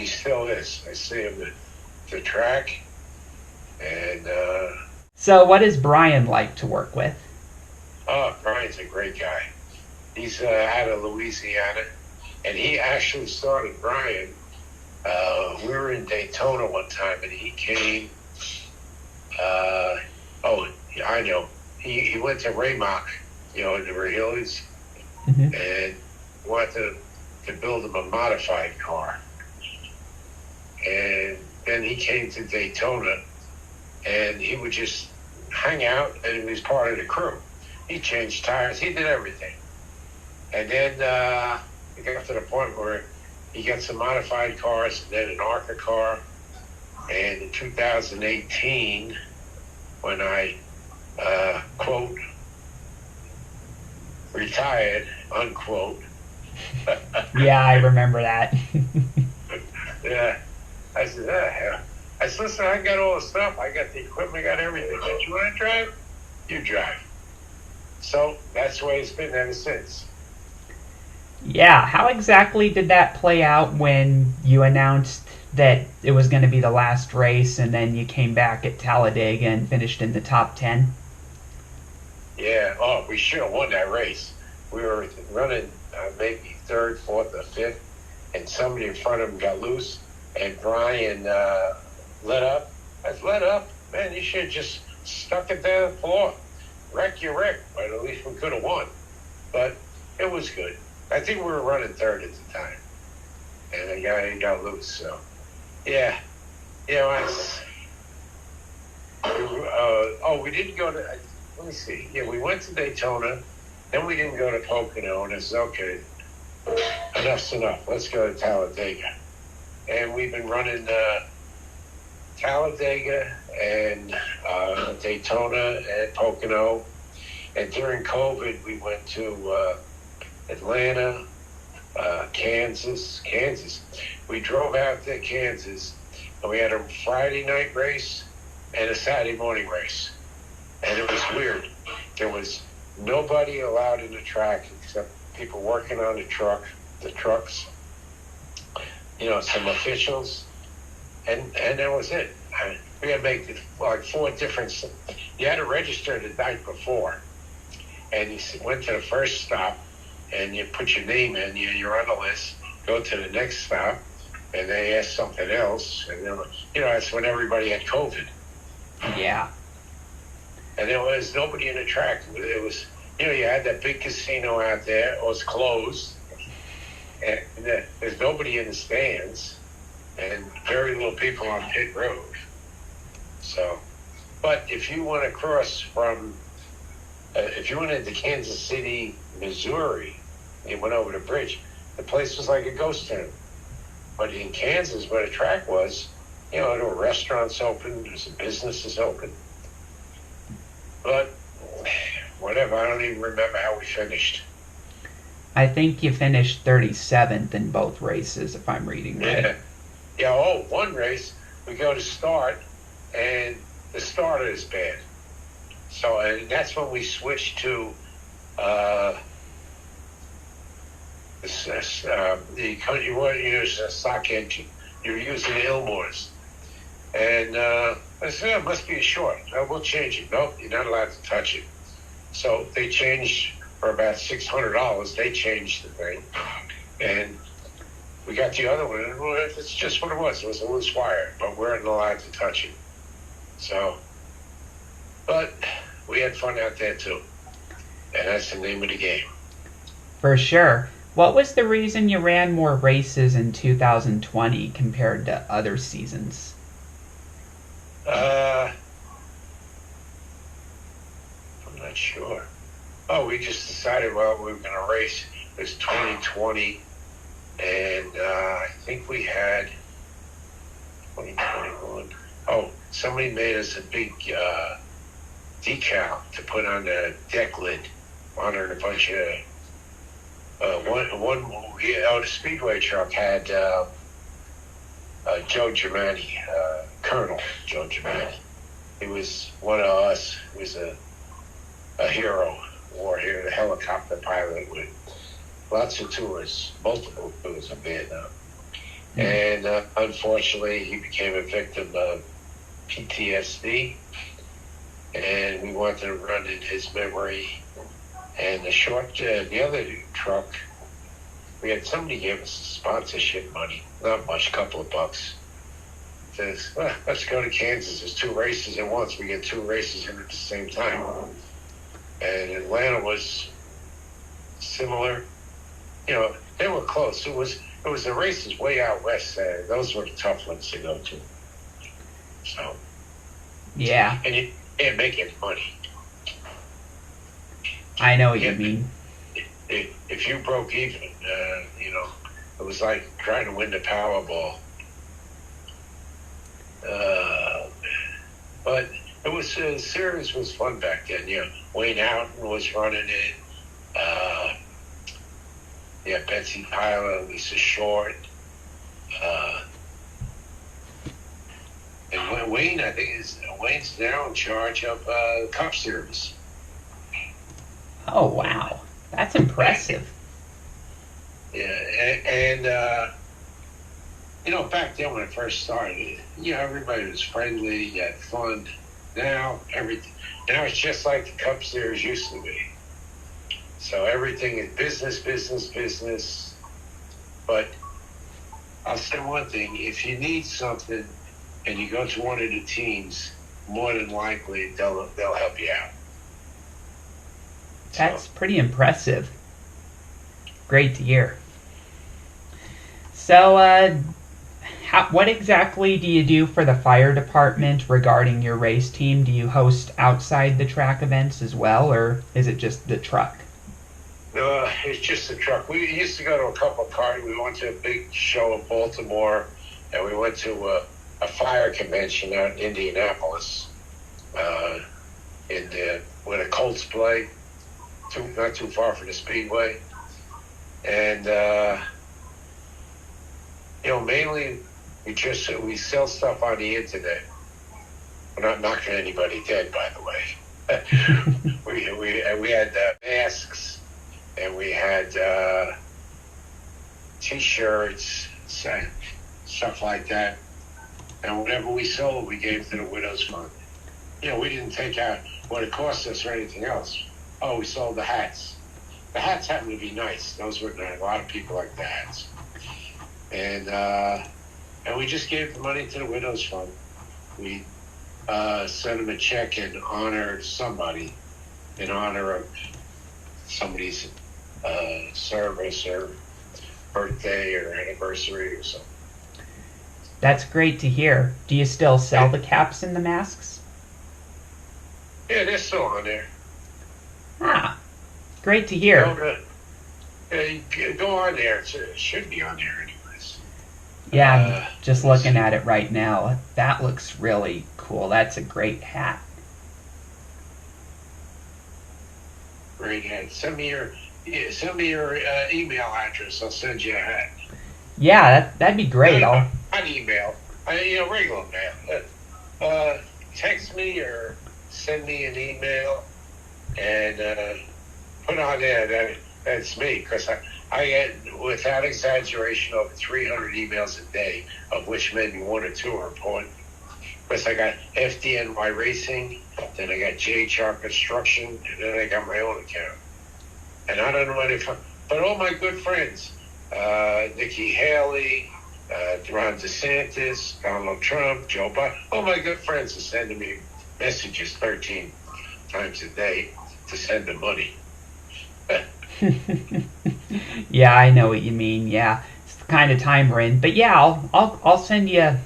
he still is. I see him at the track, and So, what is Brian like to work with? Brian's a great guy. He's out of Louisiana, and he actually started Brian. We were in Daytona one time, and he came. Oh, I know. He went to Raymock, in the Hills, Mm-hmm. and wanted to build him a modified car. And then he came to Daytona, and he would just hang out, and he was part of the crew. He changed tires. He did everything. And then he got to the point where he got some modified cars, and then an ARCA car. And in 2018, when I, quote, retired, unquote. Yeah, I remember that. Yeah. I said, listen, I got all the stuff. I got the equipment, I got everything. But you want to drive? You drive. So that's the way it's been ever since. Yeah, how exactly did that play out when you announced that it was going to be the last race and then you came back at Talladega and finished in the top 10? Yeah. Oh, we should have won that race. We were running maybe third, fourth, or fifth, and somebody in front of him got loose, and Brian let up. I said, let up? Man, you should have just stuck it down the floor. Wreck your wreck. But at least we could have won. But it was good. I think we were running third at the time, and the guy got loose. So, yeah, we didn't go to. Let me see. Yeah, we went to Daytona, then we didn't go to Pocono, and I said, okay, enough's enough. Let's go to Talladega, and we've been running Talladega and Daytona and Pocono, and during COVID, we went to Atlanta, Kansas. We drove out to Kansas, and we had a Friday night race and a Saturday morning race. And it was weird. There was nobody allowed in the track except people working on the trucks, some officials, and that was it. We had to make like 4 different. You had to register the night before, and you went to the first stop, and you put your name in, you're on the list, go to the next stop, and they ask something else. And that's when everybody had COVID. Yeah. And there was nobody in the track. It was, you had that big casino out there. It was closed. And there's nobody in the stands. And very little people on pit road. So, but if you want to cross from, if you went into Kansas City, Missouri, and went over the bridge, the place was like a ghost town. But in Kansas, where the track was, there were restaurants open, there's some businesses open. But whatever, I don't even remember how we finished. I think you finished 37th in both races, if I'm reading right. Yeah, one race, we go to start, and the starter is bad. So, and that's when we switched to you want to use a stock engine. You're using Ilmores. And I said, it must be a short. We'll change it. Nope, you're not allowed to touch it. So they changed for about $600. They changed the thing. And we got the other one. And it's just what it was. It was a loose wire, but we weren't allowed to touch it. So, but we had fun out there too. And that's the name of the game. For sure. What was the reason you ran more races in 2020 compared to other seasons? I'm not sure. Oh, we just decided, we were going to race. It was 2020, and I think we had 2021. Oh, somebody made us a big decal to put on the deck lid, honoring a bunch of the Speedway truck had Joe Germani, Colonel Joe Germani. He was one of us. He was a hero, war hero, a helicopter pilot with lots of tours, multiple tours in Vietnam. And unfortunately, he became a victim of PTSD, and we wanted to run in his memory. And the other truck, we had somebody give us sponsorship money, not much, a couple of bucks. Says, well, let's go to Kansas. There's 2 races at once. We get 2 races in at the same time. And Atlanta was similar. You know, they were close. It was the races way out west. Those were the tough ones to go to. So, Yeah, and you can't make any money. I know what you mean. If you broke even, you know, it was like trying to win the Powerball. But it was series was fun back then. You know, Wayne Houghton was running it. Yeah, Betsy Tyler, Lisa Short, and Wayne, I think Wayne's now in charge of Cup Series. Oh wow, that's impressive. Yeah, and you know, back then when I first started, you know, everybody was friendly, you had fun. Now it's just like the Cup Series used to be. So everything is business. But I'll say one thing: if you need something and you go to one of the teams, more than likely they'll help you out. That's pretty impressive. Great to hear. So, what exactly do you do for the fire department regarding your race team? Do you host outside the track events as well, or is it just the truck? No, it's just the truck. We used to go to a couple of parties. We went to a big show in Baltimore, and we went to a fire convention out in Indianapolis, where the Colts play, not too far from the Speedway. And, you know, mainly we sell stuff on the internet. We're not knocking anybody dead, by the way. we had masks, and we had T-shirts, stuff like that. And whatever we sold, we gave to the Widows Fund. You know, we didn't take out what it cost us or anything else. Oh, we sold the hats. The hats happen to be nice. Those were a lot of people like the hats. And we just gave the money to the Widows Fund. We sent them a check in honor of somebody, in honor of somebody's service or birthday or anniversary or something. That's great to hear. Do you still sell the caps and the masks? Yeah, they're still on there. Ah, great to hear. Go on there. It should be on there anyways. Yeah, I'm just looking at it right now. That looks really cool. That's a great hat. Great hat. Send me your email address. I'll send you a hat. Yeah, that'd be great. Not email. Regular mail. Text me or send me an email and put on there that's me, because I get, without exaggeration, over 300 emails a day, of which maybe 1 or 2 are important. Because I got FDNY Racing, then I got JHR Construction, and then I got my own account. And I don't know what but all my good friends, Nikki Haley, Ron DeSantis, Donald Trump, Joe Biden, all my good friends are sending me messages 13 times a day to send them money. Yeah, I know what you mean. Yeah, it's the kind of time we're in. But yeah, I'll send you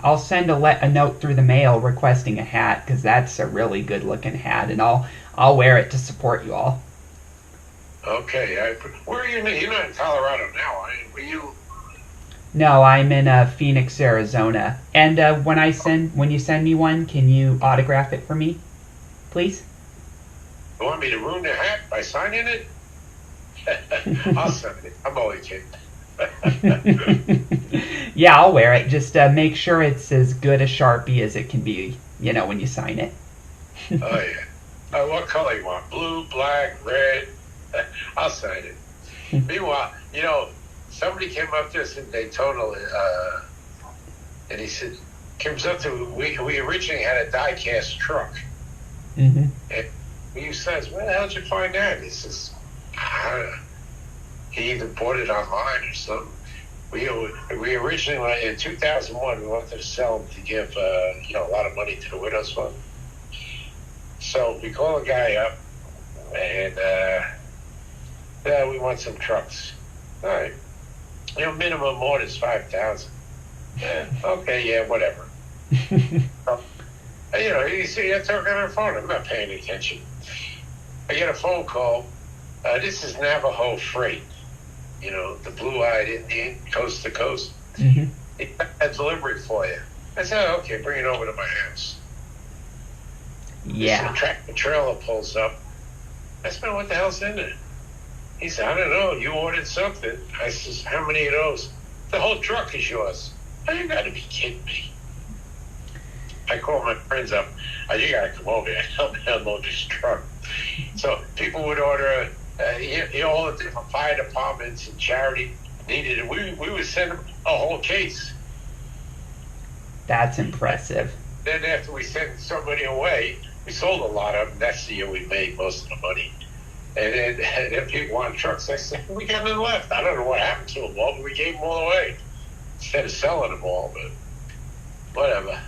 I'll send a note through the mail requesting a hat, because that's a really good looking hat, and I'll wear it to support you all. Okay, where are you? You're not in Colorado now, are you? Were you? No, I'm in Phoenix, Arizona. And when you send me one, can you autograph it for me, please? You want me to ruin the hat by signing it? I'll send it. I'm only kidding. Yeah, I'll wear it. Just make sure it's as good a Sharpie as it can be, when you sign it. Oh, yeah. What color you want? Blue, black, red? I'll sign it. Meanwhile, somebody came up to us in Daytona, and he said, comes up to, we originally had a die-cast truck. Mm-hmm. And he says, where the hell did you find that? He says, he either bought it online or something. We originally, in 2001, we wanted to sell them to give, a lot of money to the Widows Fund. So we call a guy up, and we want some trucks. All right. Minimum order is 5,000. Yeah, okay, yeah, whatever. You see, you're talking on the phone. I'm not paying attention. I get a phone call. This is Navajo Freight. The blue-eyed Indian, coast to coast. Mm-hmm. He got a delivery for you. I said, okay, bring it over to my house. Yeah. The tractor trailer pulls up. I said, what the hell's in it? He said, I don't know. You ordered something. I says, how many of those? The whole truck is yours. Oh, you got to be kidding me. I called my friends up. You got to come over here and help me unload this truck. So people would order, all the different fire departments and charity needed it. We would send them a whole case. That's impressive. Then after we sent somebody away, we sold a lot of them. That's the year we made most of the money. And then people wanted trucks. I said, we got none left. I don't know what happened to them all, but we gave them all away instead of selling them all. But whatever.